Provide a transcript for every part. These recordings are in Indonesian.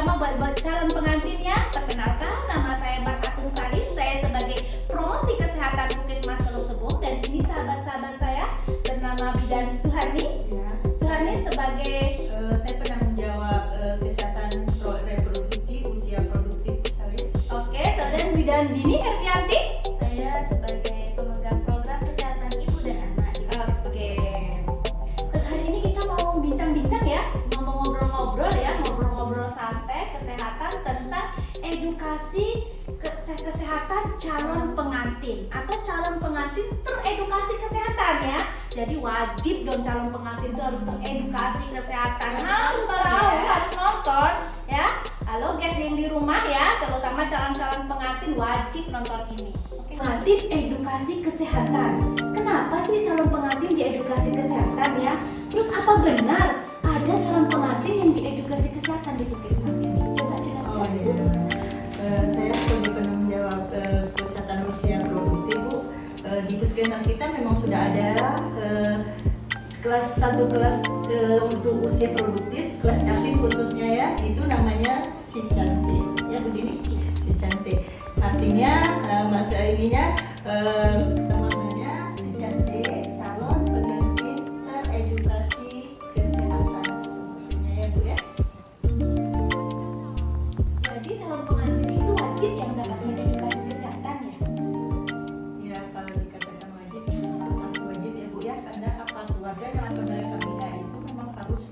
terutama buat calon pengantin ya. Perkenalkan, nama saya Mbak Atung Salis. Saya sebagai promosi kesehatan Puskesmas Teluk dan ini sahabat-sahabat saya bernama Bidan Suharni. Ya. Suharni sebagai Saya penanggung jawab kesehatan reproduksi usia produktif Salis. oke, dan Bidan Dini Hertianti. Saya sebagai pemegang program kesehatan ibu dan anak di Oke. Terus hari ini kita mau bincang-bincang ya, mau ngobrol-ngobrol ya, ngobrol-ngobrol santai kesehatan tentang edukasi kesehatan calon pengantin atau calon pengantin teredukasi kesehatan ya. Jadi wajib dong calon pengantin itu harus teredukasi kesehatan. Harus tahu, harus nonton ya. Halo guys yang di rumah ya, terutama calon-calon pengantin wajib nonton ini. Pengantin edukasi kesehatan. Kenapa sih calon pengantin diedukasi kesehatan ya? Terus apa benar ada calon pengantin yang diedukasi kesehatan di Puskesmas ini? Coba jelaskan. Oh iya. Saya sebagai penanggung jawab kesehatan usia produktif Bu. Di Puskesmas kita memang sudah ada kelas untuk usia produktif, kelas aktif khususnya ya, itu namanya si cantik ya Bu Dini, si cantik. Artinya masa ininya namanya si cantik calon pengantin teredukasi kesehatan maksudnya ya Bu ya. Jadi calon pengantin itu wajib yang mendapatkan edukasi kesehatan ya? Ya kalau dikatakan wajib, wajib ya Bu ya, karena apa keluarga yang akan mereka bina itu memang harus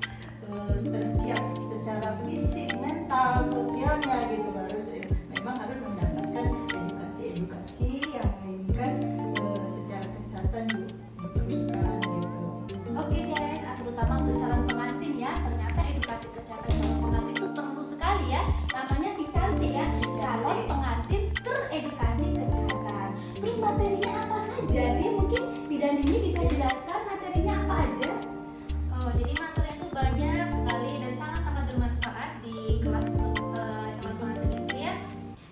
tersiap secara fisik, mental, sosialnya gitu, harus memang harus mendapatkan edukasi yang ini kan secara kesehatan diperlukan gitu. Oke guys, terutama untuk calon pengantin ya, ternyata edukasi kesehatan calon pengantin itu perlu sekali ya. Namanya si cantik ya, calon pengantin teredukasi kesehatan. Terus materinya apa saja sih? Mungkin Bidan ini bisa jelaskan materinya apa aja? Jadi materi itu banyak sekali dan sangat-sangat bermanfaat di kelas calon pengantin itu ya.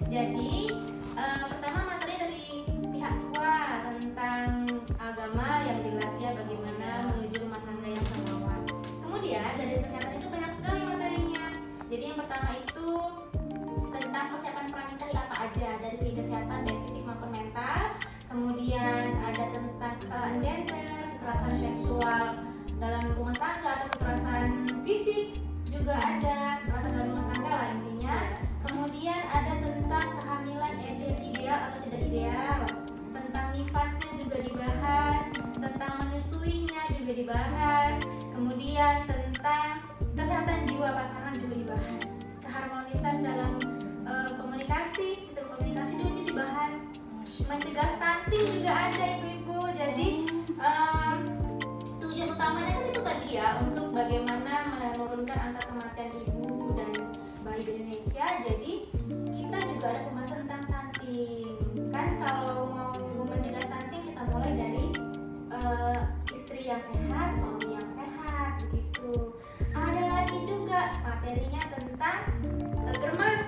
Jadi pertama materi dari pihak tua tentang agama yang jelas ya, bagaimana menuju rumah tangga yang samawa. Kemudian dari kesehatan itu banyak sekali materinya. Jadi yang pertama itu tentang persiapan pernikahan apa aja dari segi kesehatan baik fisik maupun mental. Kemudian ada tentang kesetaraan gender, kekerasan seksual dalam rumah tangga atau kekerasan fisik juga ada, kekerasan dalam rumah tangga lah intinya. Kemudian ada tentang kehamilan ideal atau tidak ideal, tentang nifasnya juga dibahas, tentang menyusuinya juga dibahas. Kemudian tentang kesehatan jiwa pasangan juga dibahas, keharmonisan dalam komunikasi, sistem komunikasi juga dibahas, mencegah stunting juga ada ibu-ibu. Jadi tujuan utamanya kan itu tadi ya, untuk bagaimana menurunkan angka kematian ibu dan bayi di Indonesia. Jadi kita juga ada pembahasan tentang stunting. Kan kalau mau mencegah stunting kita mulai dari istri yang sehat, suami yang sehat begitu. Ada lagi juga materinya tentang germas,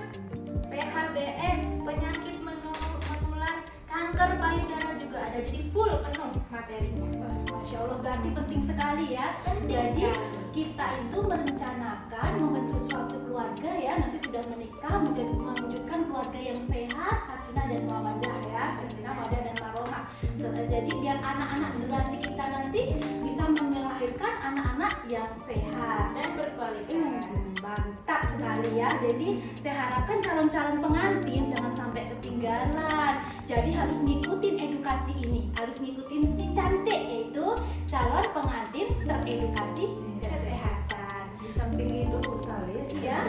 PHBS, penyakit menular, kanker payudara juga ada. Jadi full penuh materinya. Masya Allah, berarti penting sekali ya. Jadi kita itu merencanakan membentuk suatu keluarga ya, nanti sudah menikah mewujudkan keluarga yang sehat, sakinah dan mawaddah ya, sakinah, mawaddah dan warahmah. Jadi biar anak-anak generasi kita nanti bisa melahirkan anak-anak yang sehat Dan berkualitas. Mantap sekali ya. Jadi saya harapkan calon-calon pengantin jangan sampai ketinggalan. Jadi harus ngikutin edukasi ini, harus ngikutin si cantik, yaitu calon pengantin teredukasi kesehatan. Di samping itu Bu Salis, Ya.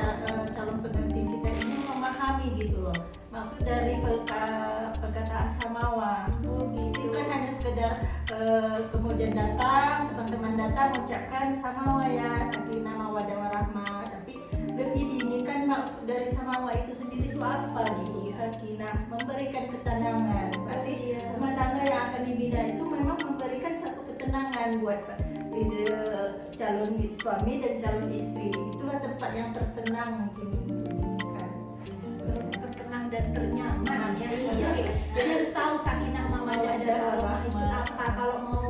calon pengantin kita ini memahami gitu loh maksud dari perkataan samawa. Itu kan hanya sekedar kemudian datang, teman-teman datang mengucapkan samawa ya, sakinah mawaddah warahmah, tapi lebih dini kan maksud dari samawa itu sendiri itu apa gitu. Sakinah memberikan ketenangan, berarti rumah tangga yang akan dibina itu memang memberikan satu ketenangan buat calon suami dan calon istri. Itulah tempat yang tertenang mungkin kan. Tertenang dan ternyaman ya. Iya. Jadi harus tahu sakinah mawaddah dan warahmah itu apa. Kalau mau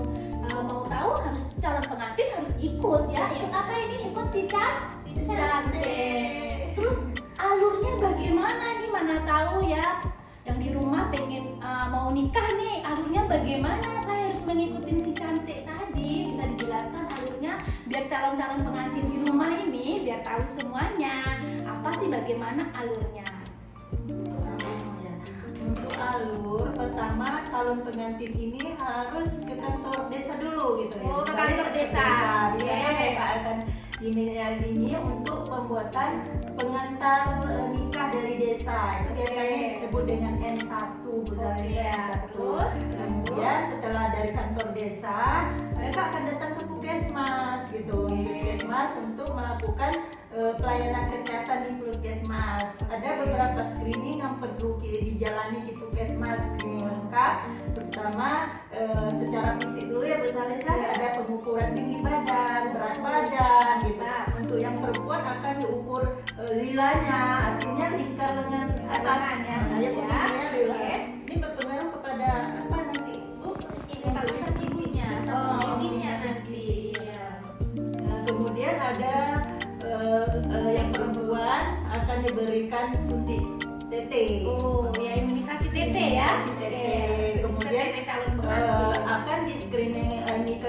tahu harus calon pengantin harus ikut ya. Ikut apa ini? Ikut si cantik. Terus mana tahu ya yang di rumah pengen mau nikah nih, alurnya bagaimana? Saya harus mengikuti si cantik tadi. Bisa dijelaskan alurnya biar calon-calon pengantin di rumah ini biar tahu semuanya. Apa sih bagaimana alurnya? Untuk alur, pertama calon pengantin ini harus ke kantor desa dulu gitu ya. Oh, ke kantor desa. Di sana mereka akan diminta untuk pembuatan pengantar nikah dari desa. Itu biasanya disebut dengan N1, Bu Zalisa, N1. Terus? Kemudian setelah dari kantor desa, mereka akan datang ke Puskesmas gitu. Puskesmas untuk melakukan pelayanan kesehatan di Puskesmas. Ada beberapa screening yang perlu dijalani di Puskesmas, screening lengkap. Pertama secara fisik dulu ya Bu Salesa, ada pengukuran tinggi badan, berat badan gitu. Untuk yang perempuan akan diukur lilanya, artinya lingkar lengan atas. Nah, ya begini lila. Ini berpengaruh kepada apa nanti Bu? Status gizinya nanti. Iya. Nah, kemudian ada yang perempuan akan diberikan suntik TT. Oh, ya imunisasi TT ya. Kemudian calon pengantin. akan di screening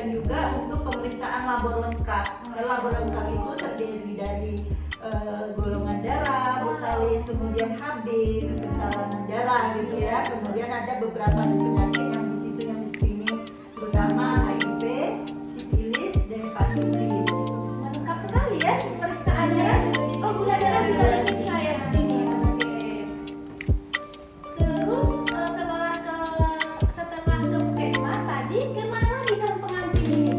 juga untuk pemeriksaan labor lengkap. Labor lengkap itu terdiri dari golongan darah, bosalis, kemudian HB, kekentalan darah gitu ya. Kemudian ada beberapa penyakit yang di situ yang di screening, terutama HIV, sifilis, dan hepatitis. Lengkap sekali ya pemeriksaannya. Oh, gula darah juga diperiksa ya ini. Oke. Terus setelah ke Puskesmas tadi kemana lagi calon pengantin ini?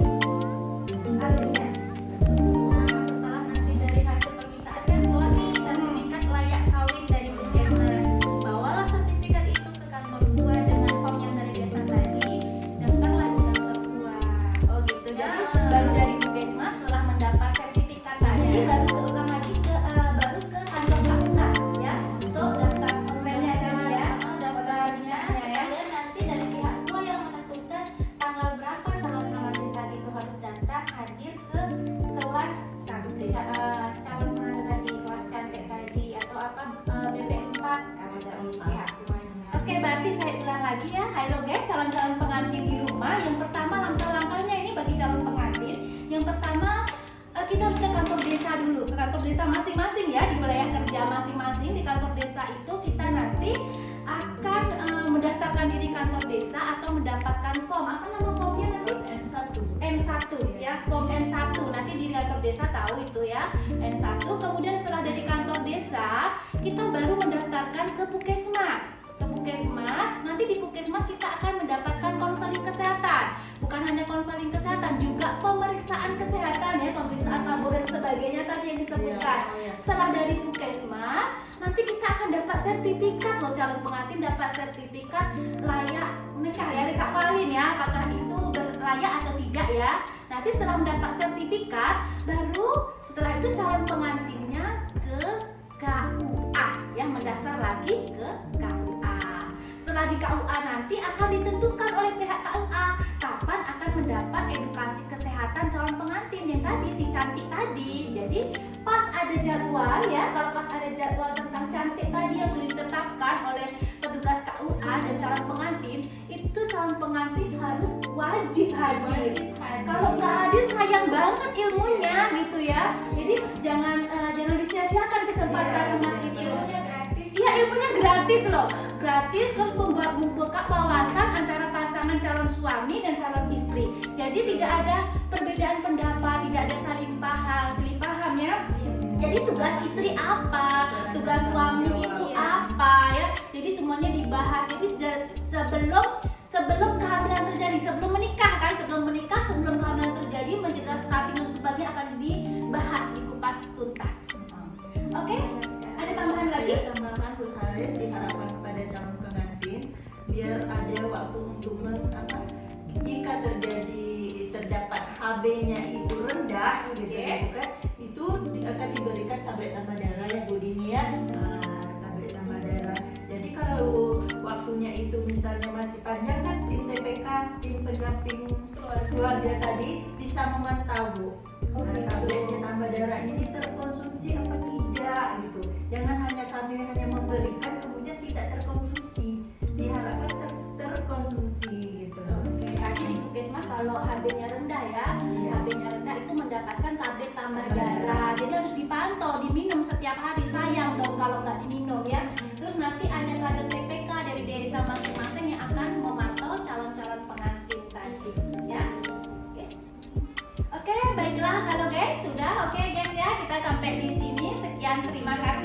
Alurnya. Nah, setelah nanti dari hasil pemeriksaan kan keluar nih sertifikat layak kawin dari Puskesmas. Bawalah sertifikat itu ke kantor tua dengan form yang dari desa tadi. Daftarlah di kantor tua. Oh gitu. Jadi baru dari Puskesmas setelah mendapat sertifikat tadi baru terulang lagi ke baru ke kantor KUA ya untuk daftar online-nya tadi ya. Daftarnya sekalian nanti dari pihak tua yang menentukan tanggal berapa calon pengantin tadi itu harus datang hadir ke kelas calon pengantin tadi, kelas cantik tadi atau apa BP4 kalau dari pihak tuanya. Oke, berarti saya ulang lagi ya. Halo guys, calon-calon pengantin di rumah. Yang pertama langkah-langkahnya ini bagi calon pengantin. Yang pertama kita harus ke kantor desa dulu, ke kantor desa masing-masing ya, di wilayah kerja masing-masing. Di kantor desa itu kita nanti akan mendaftarkan diri kantor desa atau mendapatkan form. Apa nama formnya nanti? N1. N1 ya, form N1 nanti di kantor desa tahu itu ya, N1. Kemudian setelah dari kantor desa kita baru mendaftarkan ke Puskesmas. Nanti di Puskesmas kita akan mendapatkan konseling kesehatan. Bukan hanya konseling kesehatan, juga pemeriksaan kesehatan ya, pemeriksaan labor dan sebagainya tadi yang disebutkan. Setelah dari Puskesmas nanti kita akan dapat sertifikat loh, calon pengantin dapat sertifikat layak nikah ya, layak kawin ya, apakah itu layak atau tidak ya. Nanti setelah mendapat sertifikat baru setelah itu calon pengantinnya ke KUA yang mendaftar lagi ke KUA. Setelah di KUA nanti akan ditentukan oleh pihak KUA kapan akan mendapat edukasi kesehatan calon pengantin yang tadi si cantik tadi. Jadi pas ada jadwal ya, kalau pas ada jadwal tentang cantik tadi yang sudah ditetapkan oleh petugas KUA dan calon pengantin, itu calon pengantin harus wajib hadir. Kalau nggak hadir sayang banget ilmunya gitu ya. Jadi jangan disia-siakan kesempatan emas itu. Ilmunya gratis. Iya, ilmunya gratis loh. Gratis, terus membuka wawasan antara pasangan calon suami dan calon istri. Jadi tidak ada perbedaan pendapat, tidak ada saling paham ya. Jadi tugas istri apa, tugas suami itu apa ya. Jadi semuanya dibahas. Jadi sebelum kehamilan terjadi, sebelum menikah, sebelum kehamilan terjadi, mencegah stunting dan sebagainya akan dibahas, dikupas tuntas. Oke, ada tambahan lagi? Ada tambahan Bu Salis, diharapkan kepada calon pengantin biar ada waktu untuk jika terdapat HB-nya itu rendah gitu kan, itu akan diberikan tablet tambah darah ya Bu Dini ya. Tablet tambah darah. Jadi kalau waktunya itu misalnya masih panjang kan tim TPK, tim pendamping keluarga tadi bisa memantau Bu. Tabletnya tambah darah ini terkonsumsi apa tidak gitu. Jangan hanya kami hanya memberikan harus dipantau, diminum setiap hari. Sayang dong kalau nggak diminum ya. Terus nanti ada kader TPK dari desa masing-masing yang akan memantau calon-calon pengantin tadi ya. Oke, baiklah. Halo guys, sudah oke guys ya. Kita sampai di sini. Sekian, terima kasih.